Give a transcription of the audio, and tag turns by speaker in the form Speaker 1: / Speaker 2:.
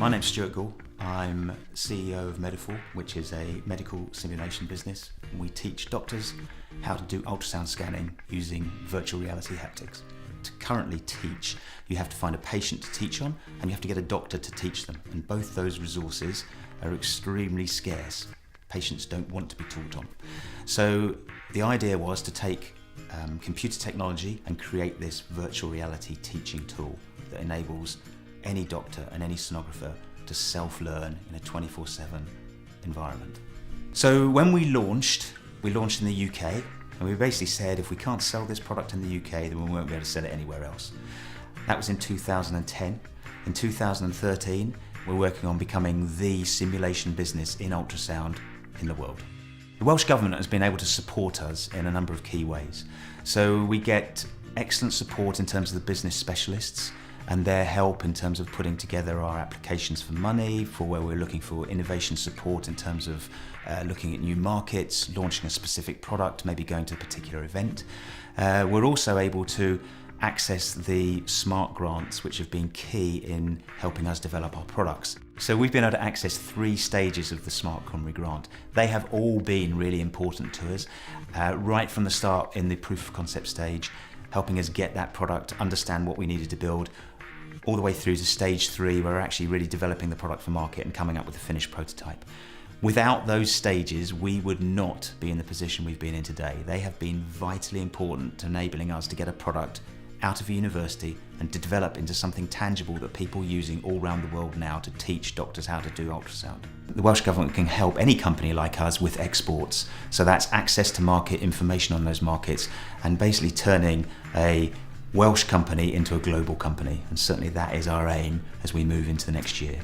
Speaker 1: My name's Stuart Gall. I'm CEO of Medaphor, which is a medical simulation business. We teach doctors how to do ultrasound scanning using virtual reality haptics. To currently teach, you have to find a patient to teach on, and you have to get a doctor to teach them. And both those resources are extremely scarce. Patients don't want to be taught on. So the idea was to take computer technology and create this virtual reality teaching tool that enables any doctor and any sonographer to self-learn in a 24/7 environment. So when we launched in the UK, and we basically said if we can't sell this product in the UK, then we won't be able to sell it anywhere else. That was in 2010. In 2013, we're working on becoming the simulation business in ultrasound in the world. The Welsh Government has been able to support us in a number of key ways. So we get excellent support in terms of the business specialists and their help in terms of putting together our applications for money, for where we're looking for innovation support in terms of looking at new markets, launching a specific product, maybe going to a particular event. We're also able to access the SMART grants, which have been key in helping us develop our products. So we've been able to access 3 stages of the SMART Cymru grant. They have all been really important to us, right from the start in the proof of concept stage, helping us get that product, understand what we needed to build, all the way through to stage 3, where we're actually really developing the product for market and coming up with a finished prototype. Without those stages, we would not be in the position we've been in today. They have been vitally important to enabling us to get a product out of a university and to develop into something tangible that people are using all around the world now to teach doctors how to do ultrasound. The Welsh Government can help any company like us with exports. So that's access to market, information on those markets, and basically turning a Welsh company into a global company. And certainly that is our aim as we move into the next year.